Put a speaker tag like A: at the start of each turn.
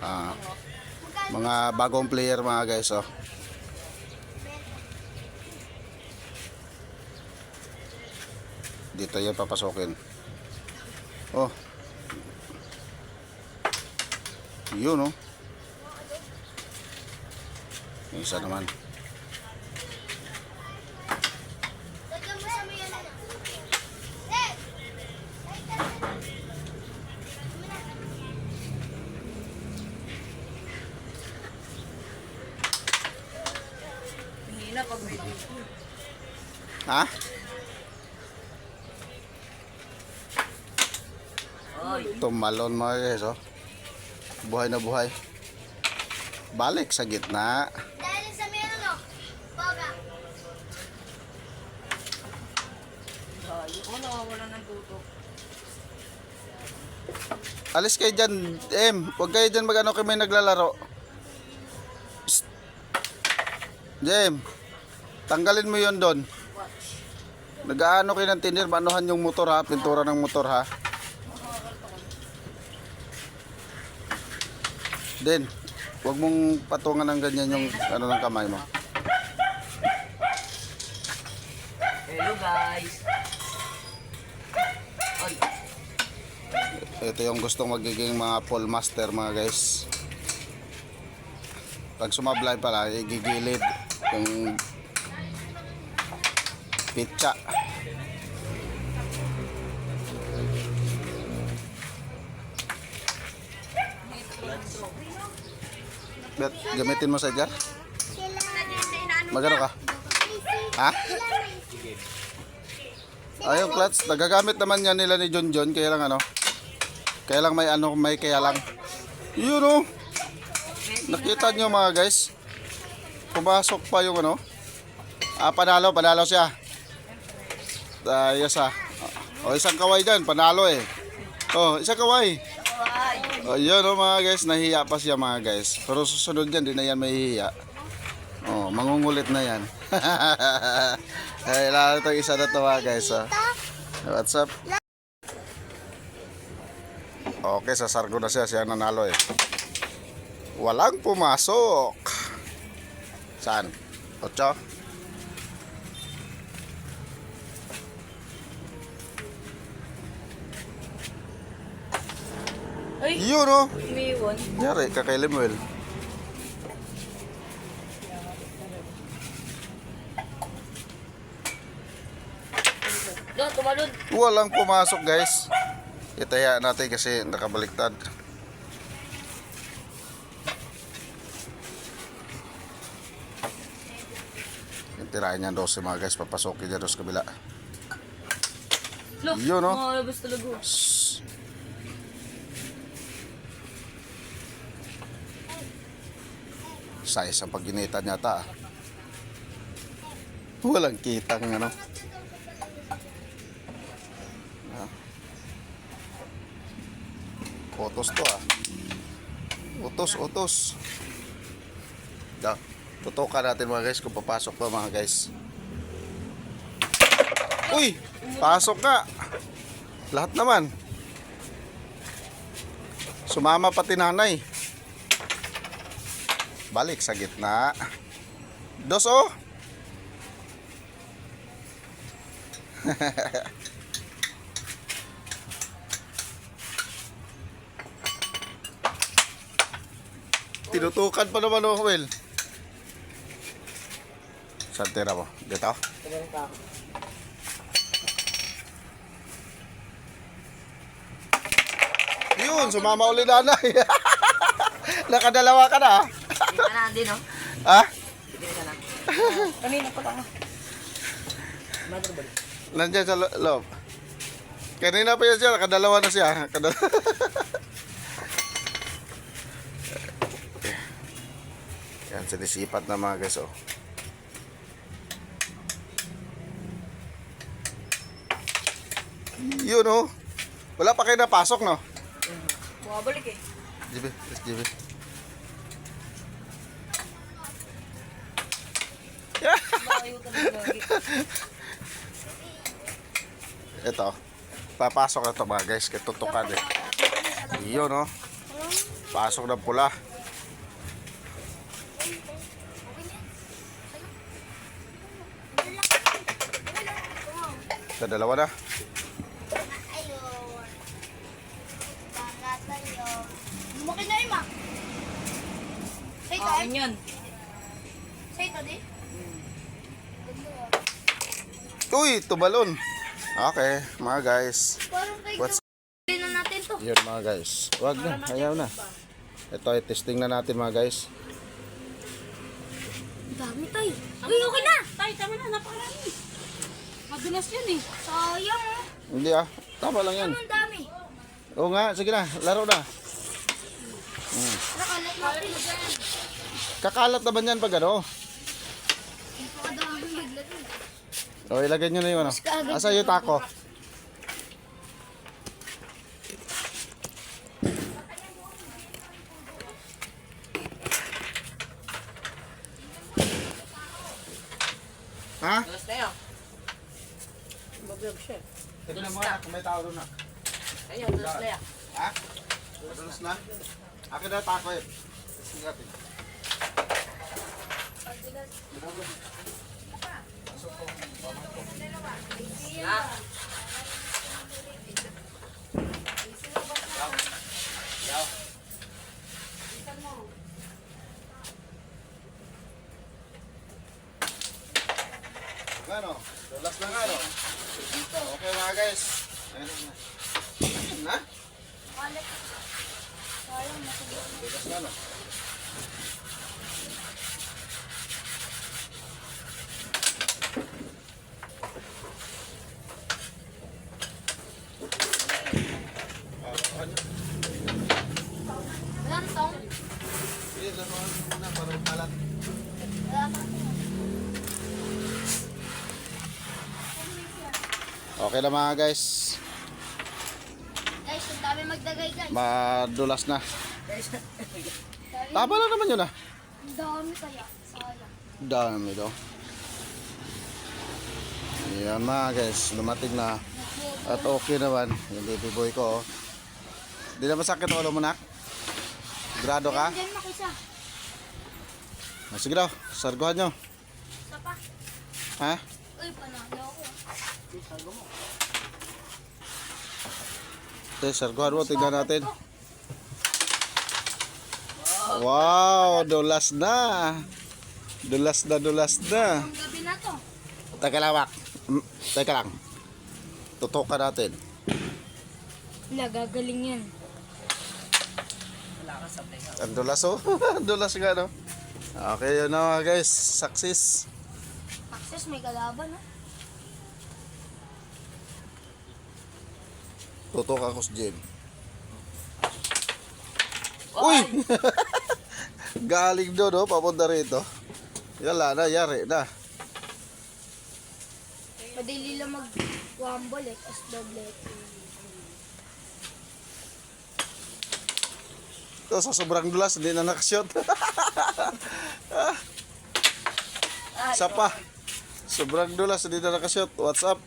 A: Ah, mga bagong player mga guys, oh. Dito yan papasokin. Oh. Yun, oh. Yung isa naman.
B: Hina pag may dito.
A: Ha? Tumalon mga guys, oh. Buhay na buhay. Balik sa gitna.
C: Dahil sa meron, no? Boga.
B: Oo, nawawala ng tutok.
A: Alis kayo dyan, Huwag kayo dyan mag-ano kayo may naglalaro. Psst. Jem, tanggalin mo yon doon. Nag-aano kayo ng tinir, maanuhan yung motor ha, pintura ng motor ha. Then, huwag mong patungan ng ganyan yung ano ng kamay mo.
B: Hello guys. Ay,
A: Ito yung gustong magiging mga pole master mga guys. Pag sumablay pala, igigilid yung pitsa. Bet, gamitin mo sa jar? Magano ka? Ha? Ayun, clutch. Nagagamit naman yan nila ni John John. Kaya lang ano. Kaya lang may ano, may kaya lang. Yun oh. Nakita nyo mga guys. Pumasok pa yung ano. Panalo siya. Yes ah. O, isang kaway dyan. Panalo eh. Oh, isang kaway. Yun oh mga guys. Nahiya pa siya mga guys. Pero susunod yan, di na yan mahihiya. Oh, mangungulit na yan. Ay, lalo itong isa na to mga guys. Oh. What's up? Okay, sasargo na siya. Siya nanalo eh. Walang pumasok. Saan? 8?
B: ay,
A: Yun oh.
B: umiiwan.
A: Yari, kay Lemuel.
B: No, tumalon.
A: Walang pumasok guys. Itaya natin kasi nakabaliktad. Tirahin niya 12 mga guys. Papasokin niya doon sa kabila.
B: Look,
A: Yun, no?
B: mga labas talaga.
A: Shhh. Size ang paginitan yata ah. Walang kitang ano. Utos to ah. Utos. Da. Tutukan natin mga guys kung papasok pa mga guys. Uy! Pasok nga! Lahat naman. Sumama pati nanay. Balik sa gitna. 2 oh! Tinutukan pa naman oh, Will. Saan tira mo? Dito?
B: Tumalon pa ako.
A: Yun, sumama ulit nanay. Nakadalawa ka na.
B: Hindi ka na, din, no?
A: Ha?
B: Hindi ka na. Kanina pa lang. Motherboard.
A: Nandiyan sa loob. Kanina pa yan siya, nakadalawa na siya. Yan, sinisipat na mga guys, oh. Yun, oh. Wala pa kayo napasok, no?
B: Bumabalik eh.
A: JB, let's JB.
B: Malayo talaga lagi.
A: Ito, papasok na ito mga guys, kaya tutukan eh. Yun, oh. Pasok ng pula. Sa dalawa na.
C: Ayun. Baka tayo. Lumaki na ima. Sa ito
B: Oh,
C: eh.
B: yun.
C: Sa ito di.
A: Uy, tumalon. Okay, mga guys.
C: Parang kay
A: What's
C: Hindi na natin to.
A: yun mga guys? Wag na, ayaw na. Ito ay testing na natin mga guys.
C: Ang dami tayo. Uy, okay na.
B: Tay, tama na, napakarami. Madulas yan eh.
C: Sayang oh.
A: Hindi ah, tama lang yan.
C: Ang dami.
A: Oo nga, sige na, laro na.
C: Nakalat natin.
A: Kakalat naman yan pag ano.
C: Ang dami maglagay.
A: O, ilagay nyo na yung ano. Asa yung tako? Ha?
B: Dulas na yun. Mablog siya.
A: Tignan mo na kung may tao doon na.
B: Ayun, dulas na yan.
A: Ha? Madalas na? Akin na tako eh. Testing natin.
B: Ah.
A: Ano? Dulas na nga no? Okay mga guys. Ayun na. Na?
C: Kalat. Sayang nakalat.
A: Dulas na no?
C: Wala na tong.
A: Sige, laruan mo muna para umalat.
C: Wala pa.
A: Okay na mga guys.
C: Guys, ang dami magdagay guys.
A: Madulas na. Tama lang naman yun ah.
C: Ang dami kaya. Sayang.
A: Dami daw. Yan mga guys, lumating na. At okay naman. Yung baby boy ko. Di na masakit ang ulo mo nak? Grado ka?
C: Diyan makisa.
A: Sige daw, sarguhan nyo.
C: Isa pa.
A: Ha?
C: Uy, panalo ako.
A: Ito, sarguhan mo, tignan natin. Wow, dulas na. Dulas na, dulas na.
C: Ang gabi na to.
A: Teka lang, Wak. Teka lang. Tutukan natin.
C: Nagagaling yan.
B: Wala ka sablay ka.
A: Ang dulas oh. Ang dulas nga no. Okay yun na mga guys. Success.
C: Access, may kalaban no?
A: Tutok ako sa gym. Uy! Galing doon oh. Papunta rito. Yala na. Yari na.
C: Madali lang mag-wumble eh. As doble.
A: Ito sa sobrang dulas. Hindi na nakashot. Isa pa. Sobrang dulas. Hindi na nakashot. What's up?